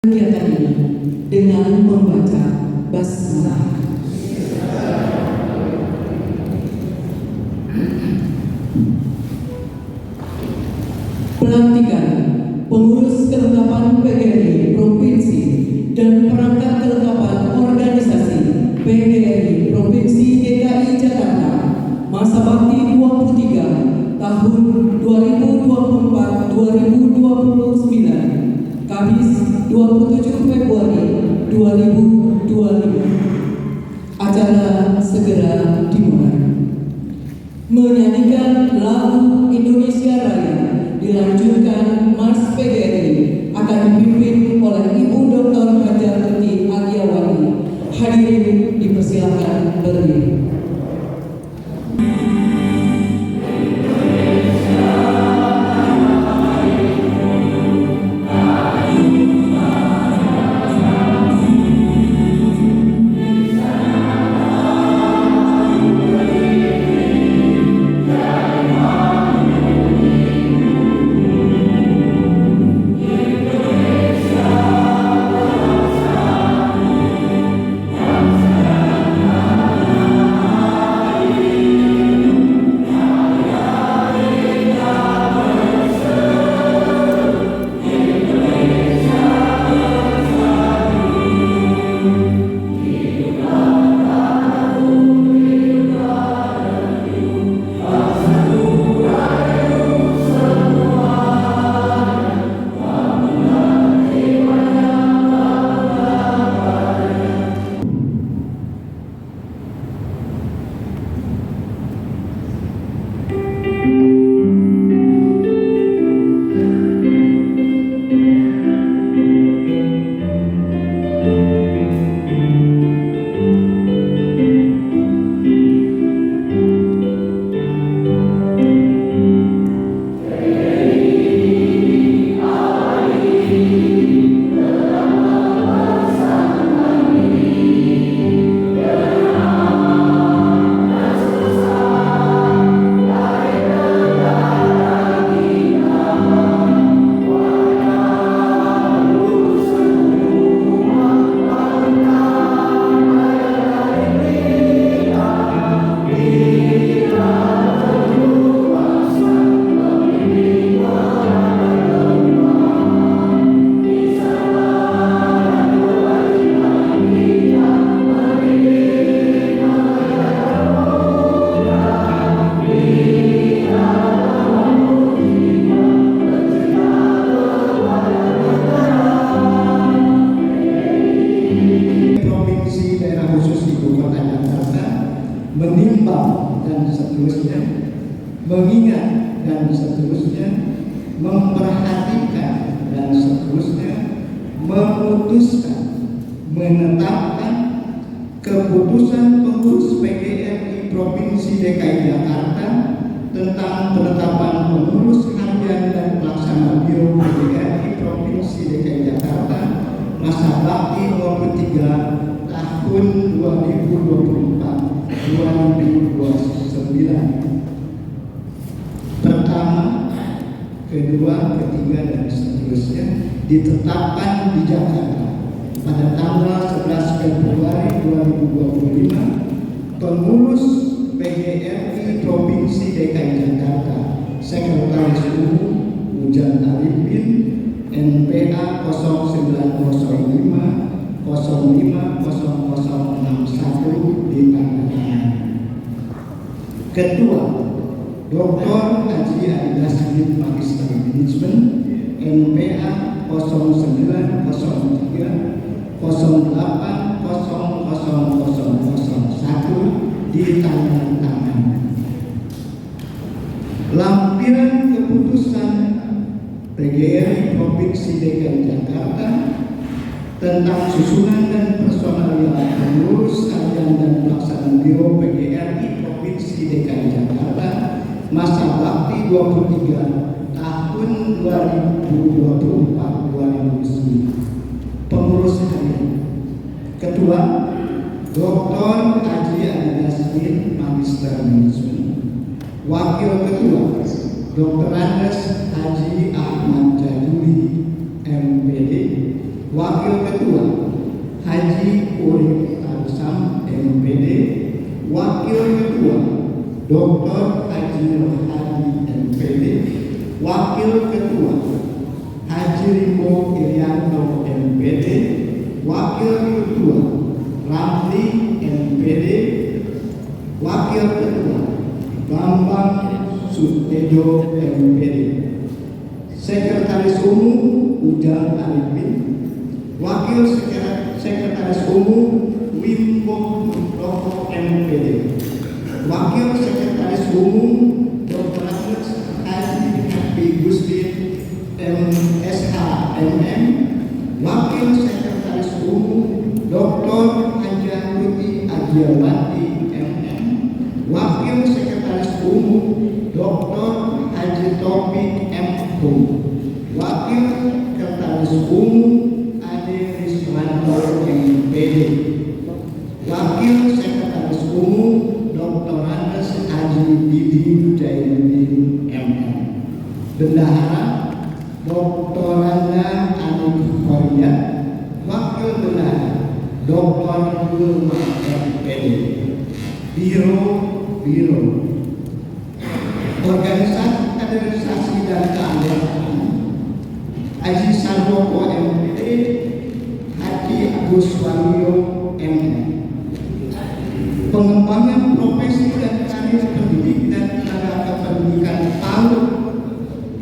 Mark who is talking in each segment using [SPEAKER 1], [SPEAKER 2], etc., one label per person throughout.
[SPEAKER 1] Kegiatan ini dengan membaca basmalah. Pelantikan pengurus kelengkapan PGRI Provinsi dan perangkat kelengkapan organisasi PGRI Provinsi DKI Jakarta masa bakti 23 tahun 2024-2029 Kamis 27 Februari 2025. Acara segera dimulai. Menyanyikan lagu Indonesia Raya dilanjutkan Mars PGRI akan dipimpin oleh Ibu Dr. Hajar Tuti Agiawati. Hadirin dipersilakan berdiri. menimbang dan seterusnya, mengingat dan seterusnya, memperhatikan dan seterusnya, memutuskan, menetapkan keputusan pengurus PGRI Provinsi DKI Jakarta tentang penetapan pengurus harian dan pelaksana biro PGRI Provinsi DKI Jakarta masa bakti nomor 3 tahun 2024-2029. Pertama, kedua, ketiga, dan seterusnya ditetapkan di Jakarta pada tanggal 11 Februari 2025. Pengurus PGRI Provinsi DKI Jakarta, Sekretaris Umum Hujan Arifin, NPA 0905 050061 ditandatangani. Kedua, Dr. Haji Aida Siddiq Magister Manajemen, NPA 0903 080001 ditandatangani. Lampiran keputusan PGRI Provinsi DKI Jakarta tentang susunan dan personalia pengurus masa bakti 23 tahun 2024-2029. Pengurus harian. Ketua Dr. Haji Ali Yasmin, Magister Manajemen. Wakil Ketua Dr. Andes Haji Ahmad Jaduli, MPD. Wakil Ketua Haji Urip Arsam, MPD. Wakil Ketua Dr. Haji Rohadi, MPD. Wakil Ketua Haji Rimbo Irianto, MPD. Wakil Ketua Ramli, MPD. Wakil Ketua Bambang Sutejo, MPD. Sekretaris Umum Ujang Arifin. Wakil Sekretaris Umum Wimbo Nugroho, MPD. Wakil Sekretaris Umum Dr. Haji Happy Gustin, MSH, MM. Wakil Sekretaris Umum Dr. Haja Tuti Adiawati, MM. Wakil Sekretaris Umum Dr. Haji Topik, MHum. Wakil Sekretaris Umum Ade Riswanto, MPD. Wakil Sekretaris Umum Dr. Andes Haji Didi Jainuddin, MM. Bendahara Dr. Randa Anif Korea. Wakil Bendahara Dr. Gulma, MPD. Biro Organisasi Kaderisasi dan Keanggotaan Haji Sarwoko, MPD. Haji Agus Waluyo, MM. Pengembangan profesi dan karir pendidik dan tenaga kependidikan PAUD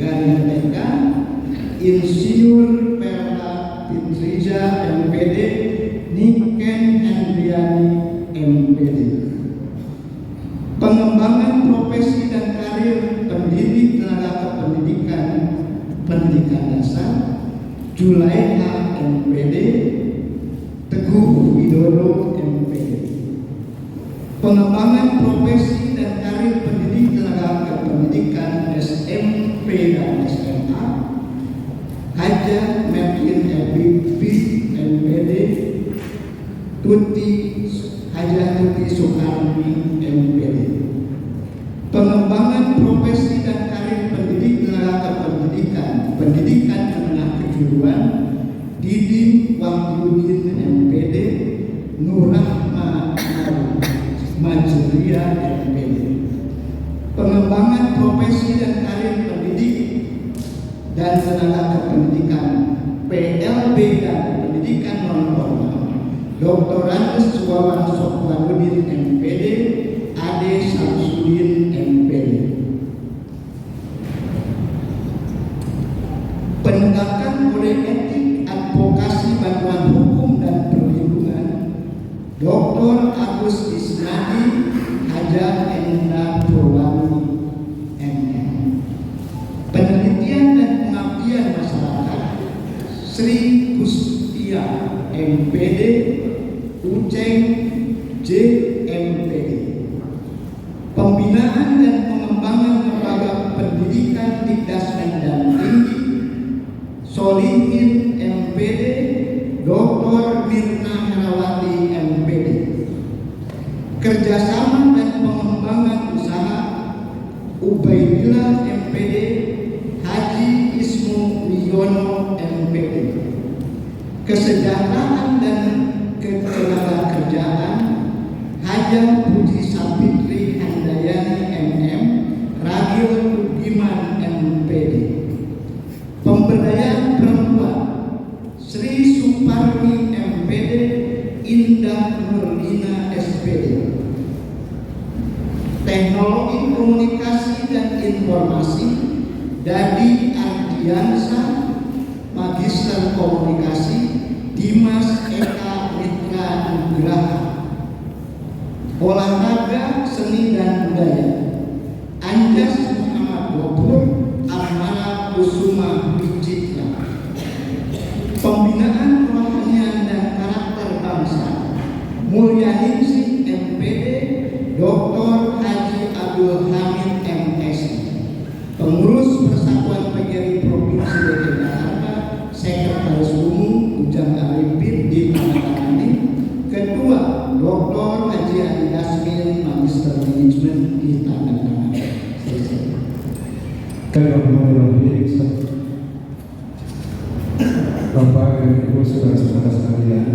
[SPEAKER 1] Garing TK Insinyur Perla Fitriza, MPD. Niken Andriani, MPD. Pengembangan profesi dan karir pendidik tenaga kependidikan pendidikan dasar Julaiha, MPD. Teguh Widodo, MPD. Pengembangan profesi dan karir pendidik tenaga kependidikan SMP dan SMA Haja Metin Ebibi, MPD. Haja Tuti Soekarni, MPD. Pengembangan profesi dan karir pendidik tenaga kependidikan pendidikan menengah kejuruan Didi Wahyudin, MPD. Nurahma Majuria, MPD. Pengembangan profesi dan karir pendidik dan tenaga kependidikan PLB dan pendidikan non formal Dr. Andes Wawan Sokwanudin, MPD. Ade Samsudin, MPD. Penegakan kode etik advokasi bantuan hukum dan perlindungan Dr. Agus Isnadi Haja Endra Purwani, MM. Penelitian dan pengabdian masyarakat Sri Kustia, MPD. Uceng J, MPD. Pembinaan dan pengembangan lembaga pendidikan Dikdasmen dan Tinggi Solihin, MPD. Dr. Mirna Herawati, MPD. Kerjasama dan pengembangan usaha Ubaidillah, MPD. Haji Ismu Wiono, MPD. Kesejahteraan dan ketenagakerjaan Haja Puji Sapitri Handayani, MM. Ragil Budiman, MPD. Pemberdayaan perempuan Sri Suparmi, MPD. Indah Nurlina, SPD. Teknologi Komunikasi dan Informasi Dadi Ardiansa, Magister Komunikasi. Dimas Eka Mitra Nugraha. Olahraga, Seni dan Budaya Anjas Muhammad Gopur, Amara Kusuma Wicitra. Pembinaan kerohanian dan karakter bangsa Mulyaningsih, MPD. Dr. Haji Abdul Hamid, MSc. PGRI Provinsi DKI Jakarta, Sekretaris Umum Ujang Arifin ditandatangani. Kedua, Dr. Haji Adi Yasmin, Magister Manajemen ditandatangani.
[SPEAKER 2] Bapak dan Ibu saudara-saudara sekalian,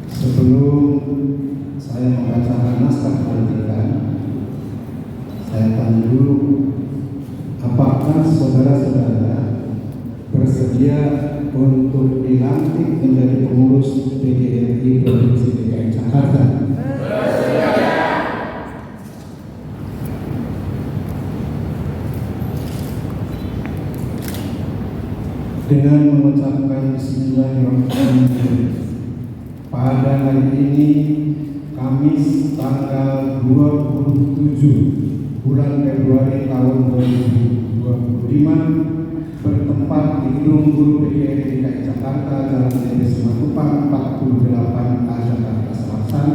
[SPEAKER 2] sebelum saya membacakan naskah pelantikan, saya tanya dulu, apakah saudara-saudara bersedia untuk dilantik menjadi pengurus PGRI Provinsi DKI Jakarta? Dengan mengucapkan Bismillahirrahmanirrahim, pada hari ini Kamis tanggal 27 bulan Februari tahun 2025 bertempat di Gedung Guru PGRI DKI Jakarta, Jalan Sede Simatupang 48 A Jakarta Selatan,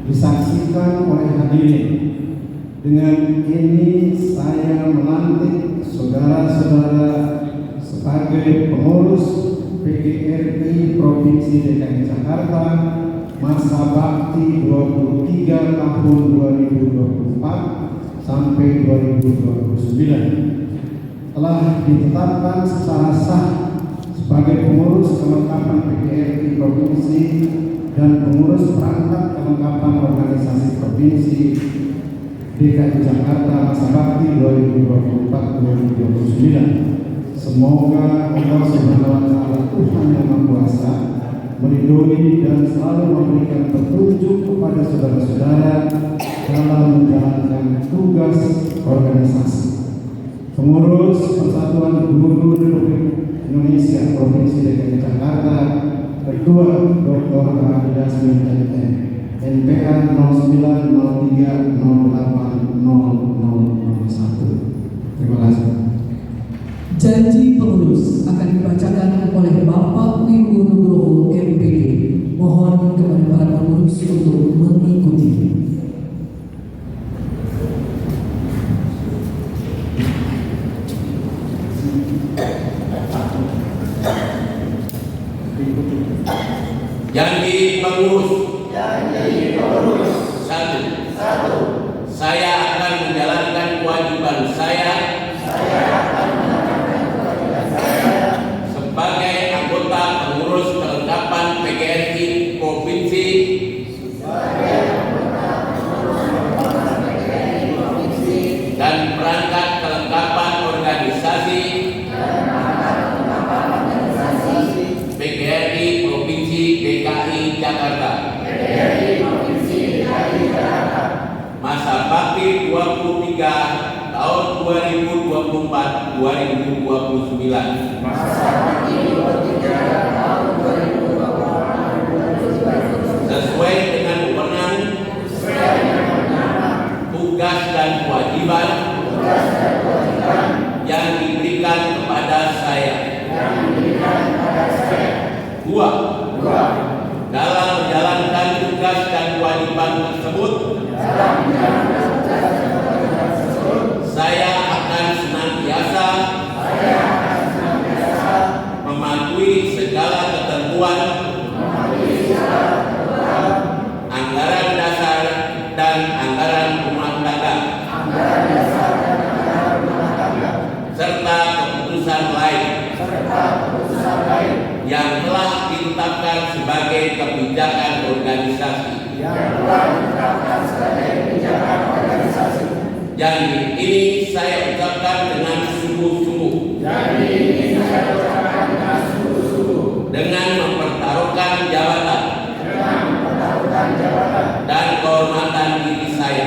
[SPEAKER 2] disaksikan oleh hadirin. Dengan ini saya melantik saudara-saudara sebagai pengurus PGRI Provinsi DKI Jakarta masa bakti 23 tahun 2024 sampai 2029. Telah ditetapkan secara sah sebagai pengurus kelengkapan PGRI Provinsi dan pengurus perangkat kelengkapan organisasi Provinsi DKI Jakarta masa bakti 2024-2029. Semoga Allah Subhanahu wa Ta'ala, Tuhan yang Maha Kuasa, melindungi dan selalu memberikan petunjuk kepada saudara-saudara dalam menjalankan tugas organisasi. Pengurus Persatuan Guru Republik Indonesia Provinsi DKI Jakarta, Ketua Dr. Adi Yasmin MM, NPA 0903080001. Terima kasih.
[SPEAKER 3] Janji pengurus akan dibacakan oleh Bapak Windu Nugroho MPD. Mohon kepada para pengurus untuk mengikuti.
[SPEAKER 4] Janji pengurus. Satu. Saya akan menjalankan kewajiban saya sebagai anggota pengurus kelengkapan PGRI Provinsi dan perangkat kelengkapan organisasi PGRI Provinsi DKI Jakarta. Masa bakti 23 tahun 2024-2029. Sesuai dengan wewenang, tugas dan kewajiban yang diberikan kepada saya. Dua. Dalam menjalankan tugas dan kewajiban tersebut, saya akan senantiasa mematuhi segala ketentuan anggaran dasar dan anggaran rumah tangga serta keputusan lain yang telah ditetapkan sebagai kebijakan organisasi. Janji ini saya ucapkan dengan sungguh-sungguh. Dengan mempertaruhkan jabatan dan kehormatan diri saya.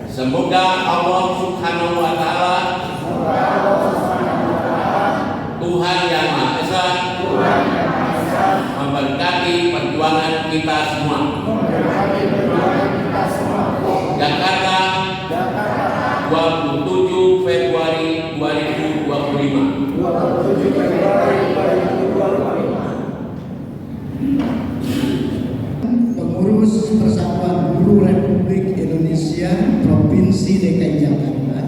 [SPEAKER 4] Semoga Allah Subhanahu wa Ta'ala, Tuhan yang Maha Esa, memberkati perjuangan kita semua. Jakarta, 27 Februari 2025.
[SPEAKER 1] Pengurus Persatuan Guru Republik Indonesia Provinsi DKI Jakarta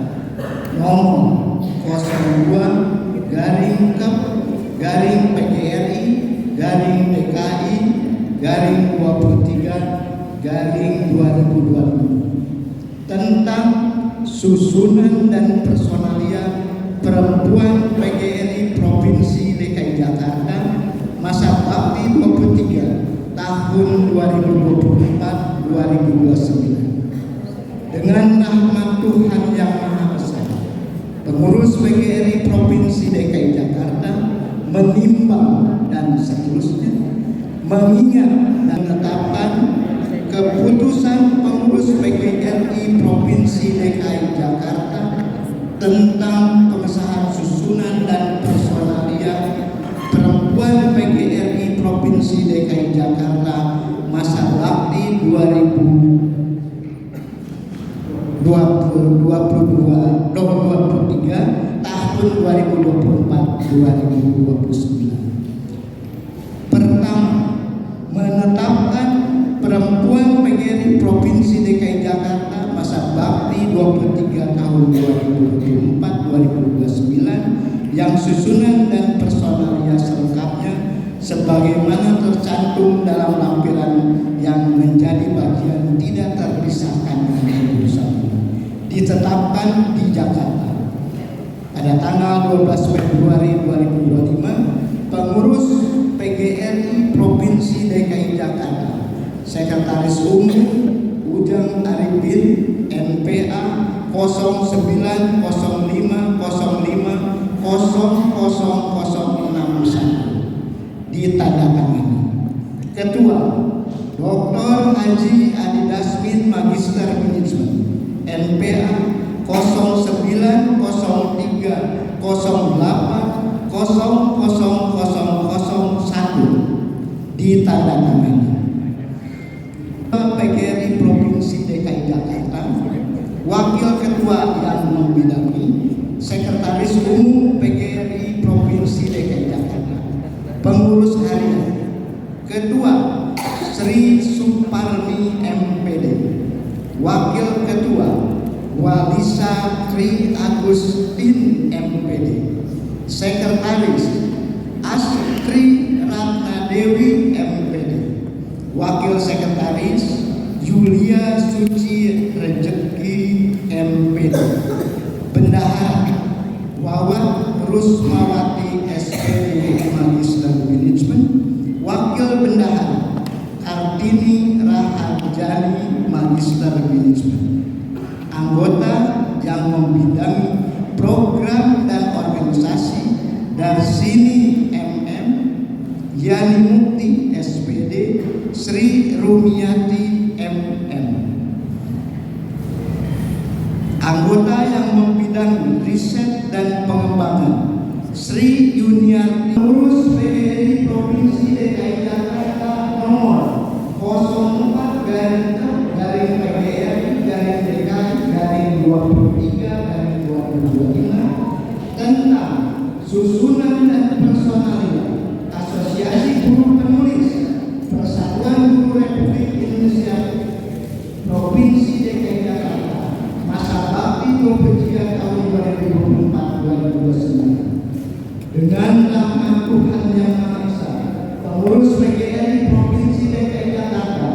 [SPEAKER 1] nomor 02-PGRI-DKI-23-2025 tentang susunan dan personalia perempuan PGRI Provinsi DKI Jakarta masa bakti 23 tahun 2024-2029. Dengan rahmat Tuhan Yang Maha Esa, pengurus PGRI Provinsi DKI Jakarta menimbang dan seterusnya mengingat dan menetapkan keputusan pengurus PGRI Provinsi DKI Jakarta tentang pengesahan susunan dan personalia perempuan PGRI Provinsi DKI Jakarta masa bakti 2023 tahun 2024-2029. Pertama, menetapkan perempuan PGRI Provinsi DKI Jakarta masa bakti 23 tahun 2024-2029 yang susunan dan personalia selengkapnya sebagaimana tercantum dalam lampiran yang menjadi bagian tidak terpisahkan dari keputusan ditetapkan di Jakarta pada tanggal 12 Februari 2025. Pengurus PGRI Provinsi DKI Jakarta, Sekretaris Umum Ujang Arifin, NPA 0905050061 ditandatangani. Ketua Dr. Haji Adi Dasmin, Magister Manajemen, NPA 0908000001 ditandatangani. PGRI Provinsi DKI Jakarta, Wakil Ketua yang membidangi Sekretaris Umum PGRI Provinsi DKI Jakarta, Pengurus Harian, Ketua Sri Suparmi MPD, Wakil Ketua Walisa Tri Agustin MPD, Sekretaris Astri Ratna Dewi MPD, Wakil Sekretaris Julia Suci Rejeki MPD, Bendahara Wawat Rusmawati SPD Magister Manajemen, Wakil Bendahara Kartini Rahajani Magister Manajemen. Anggota yang membidangi program dan organisasi Darsini MM, Yani Mukti SPD, Sri Rumiati MM. Anggota yang membidangi riset dan pengembangan Sri Yuniati. Pengurus PGRI Provinsi DKI Jakarta nomor 04-PGRI-DKI-23-2025 tentang susunan dan personalia Asosiasi Guru Penulis Persatuan Guru Republik Indonesia Provinsi DKI Jakarta masa bakti 23 tahun 2024-2029. Dengan rahmat Tuhan Yang Maha Esa, pengurus PGRI Provinsi DKI Jakarta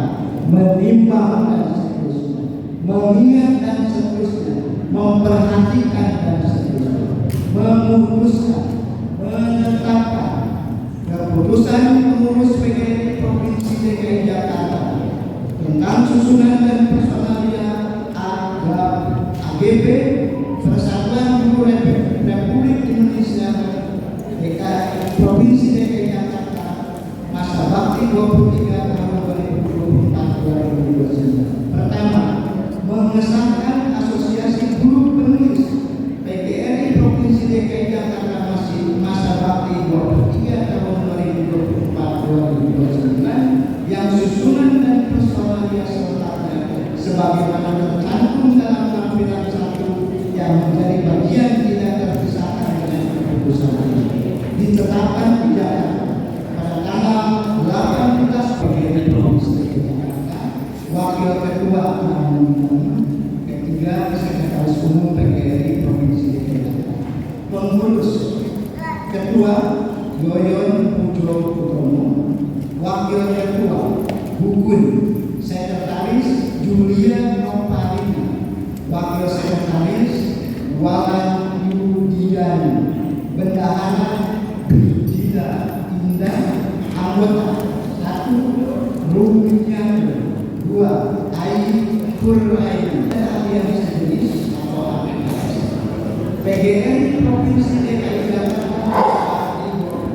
[SPEAKER 1] menimbang dan seterusnya, mengingat dan seterusnya, memperhatikan dan seterusnya, memutuskan, menetapkan keputusan pengurus PGRI Provinsi DKI Jakarta tentang susunan dan personalia AGB Persatuan Guru Republik Indonesia DKI Provinsi DKI Jakarta masa bakti 23 tahun 2024-2029. Pertama, mengesahkan Asosiasi Guru Penulis PGRI Provinsi DKI Jakarta masa bakti 23 tahun 2024-2029 yang susunan dan personalia selengkapnya sebagaimana tercantum dalam lampiran 1 yang menjadi bagian tidak terpisahkan dengan keputusan ini ditetapkan di Jakarta pada tanggal 18 PGRI Provinsi DKI Jakarta. Wakil Ketua Ketiga, Sekretaris Umum PGRI Provinsi DKI Igun. Sekretaris Julia Nopalina. Wakil Sekretaris Walan Yudian. Bendahara Brigida Indah. Anggota 1 Rumian, 2 Ai Kurlain. Ahli sejenis atau aplikasi. PGN Provinsi DKI Jakarta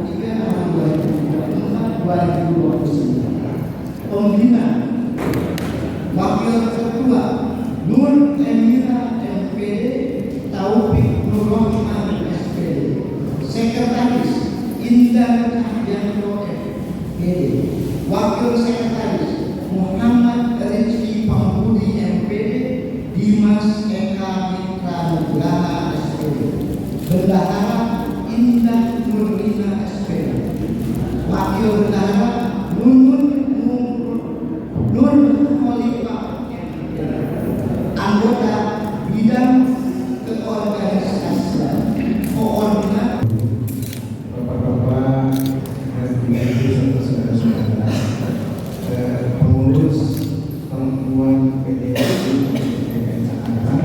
[SPEAKER 1] 3 tahun 2024-2029. Pembina Wakil Ketua Nur Emira MPD, Taufik Nurrohman SPD. Sekretaris Indah Cahyanto MPD. Wakil Sekretaris Muhammad Rizky Pambudi MPD, Dimas Eka Mitra Nugraha SPD. Bendahara Indah Nurlina SPD. Wakil Bendahara Nur Khalifah MPD. Anggota Bidang Keorganisasian Koordinator
[SPEAKER 2] Bapak-bapak dan ibu serta saudara-saudara, pengurus perempuan PDIP DKI Jakarta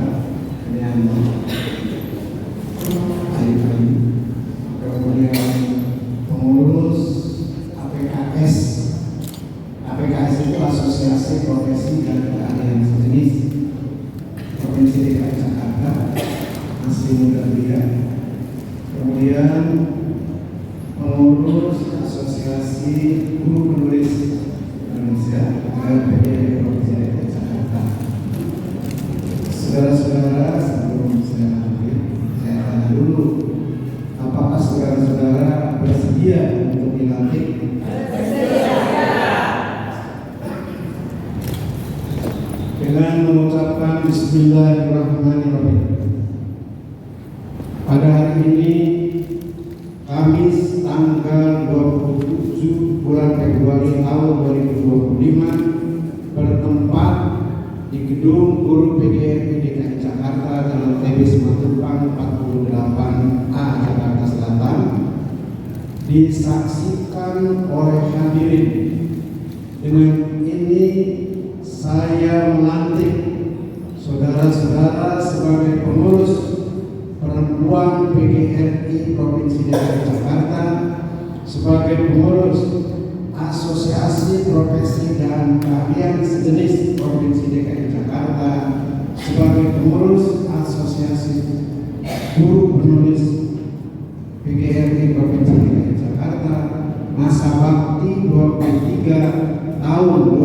[SPEAKER 2] yang hari-hari, kemudian pengurus APKS. APKS itu Asosiasi Profesi dan Keahlian Sejenis Provinsi DKI Jakarta, masih muda dia. Kemudian pengurus Asosiasi Guru Penulis Indonesia PDIP Provinsi DKI Jakarta. Saudara-saudara, sebelum saya lanjut, saya tanya dulu, apakah saudara-saudara bersedia untuk dilantik? Dengan mengucapkan Bismillahirrahmanirrahim. Pada hari ini, Kamis tanggal 27 bulan Februari tahun 2025, bertempat di Gedung Guru PDIP DKI Jakarta Jalan TB Simatupang 48A Jakarta Selatan, disaksikan oleh hadirin. Dengan ini saya melantik saudara-saudara sebagai pengurus perempuan PGRI Provinsi DKI Jakarta, sebagai pengurus Asosiasi Profesi dan Keahlian Sejenis Provinsi DKI Jakarta, sebagai pengurus Asosiasi Guru Penulis PGRI Provinsi DKI Jakarta, masa bakti 23 tahun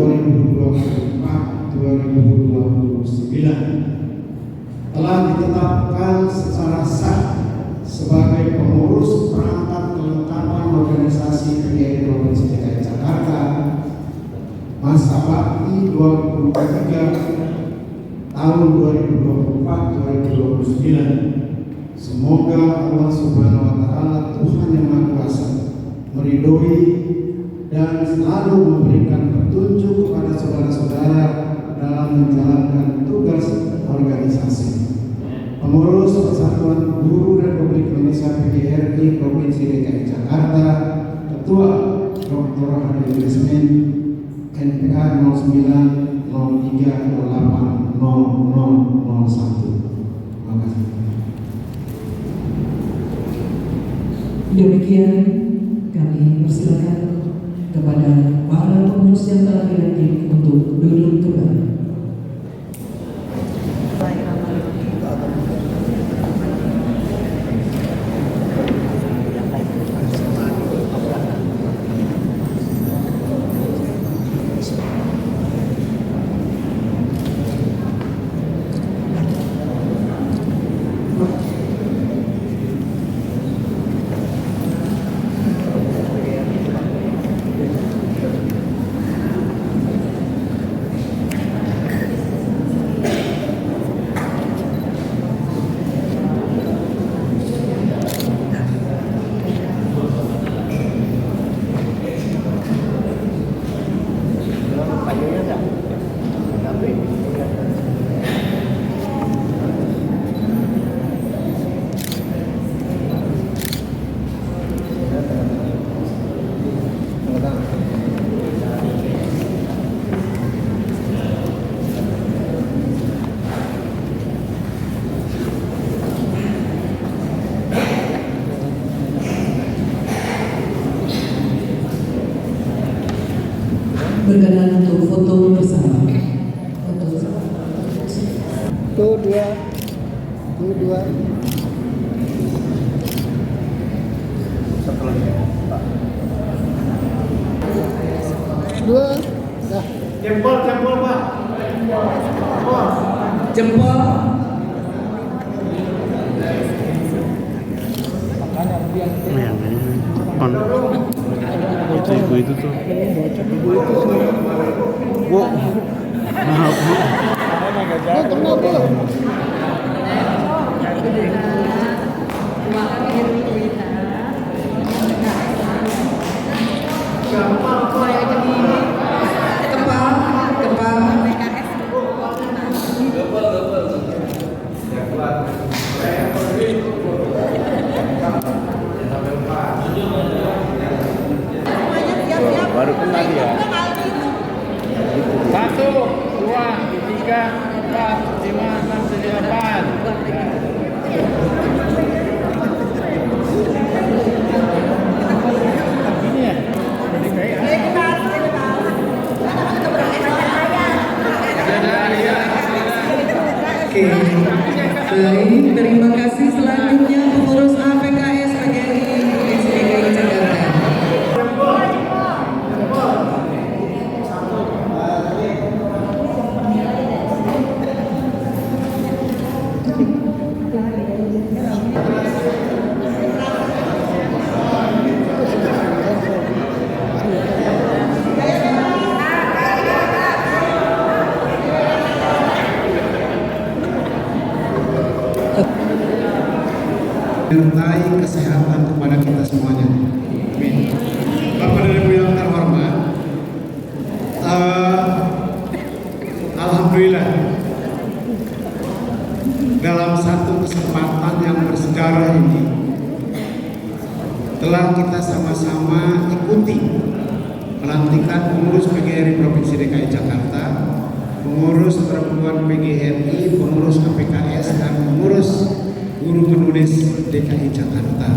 [SPEAKER 2] 2024-2029, telah ditetapkan secara sah sebagai pengurus perangkat kelengkapan organisasi PGRI Provinsi DKI Jakarta, masa bakti 23 tahun 2024-2029. Semoga Allah Subhanahu wa Ta'ala, Tuhan yang Maha Kuasa, meridhoi dan selalu memberikan petunjuk kepada saudara-saudara dalam menjalankan tugas organisasi. Pengurus Persatuan Guru Republik Indonesia PGRI Provinsi DKI Jakarta, Ketua Dr. Hadir Yasmin, NPA 0903080001. Terima kasih.
[SPEAKER 3] Demikian kami persilakan kepada para pengurus yang telah dilantik untuk duduk kembali. Berkenan untuk foto bersama. Foto bersama.
[SPEAKER 1] Tuh dua. Dua. Dah.
[SPEAKER 2] Jempol Pak.
[SPEAKER 3] Jempol.
[SPEAKER 5] Itu ibu itu tuh. Bu, maaf bu. Baru kenal dia. 1, 2, 3, 4, 5, 6, 7, 8. Ini ya.
[SPEAKER 3] Oke, baik, terima kasih. Selanjutnya pengurus APKS PGRI Provinsi DKI Jakarta.
[SPEAKER 2] Menyertai kesehatan kepada kita semuanya. Amin. Bapak dan Ibu yang terhormat, alhamdulillah dalam satu kesempatan yang bersejarah ini telah kita sama-sama ikuti pelantikan pengurus PGRI Provinsi DKI Jakarta, pengurus perempuan PGRI, pengurus APKS, dan pengurus guru menulis DKI Jakarta.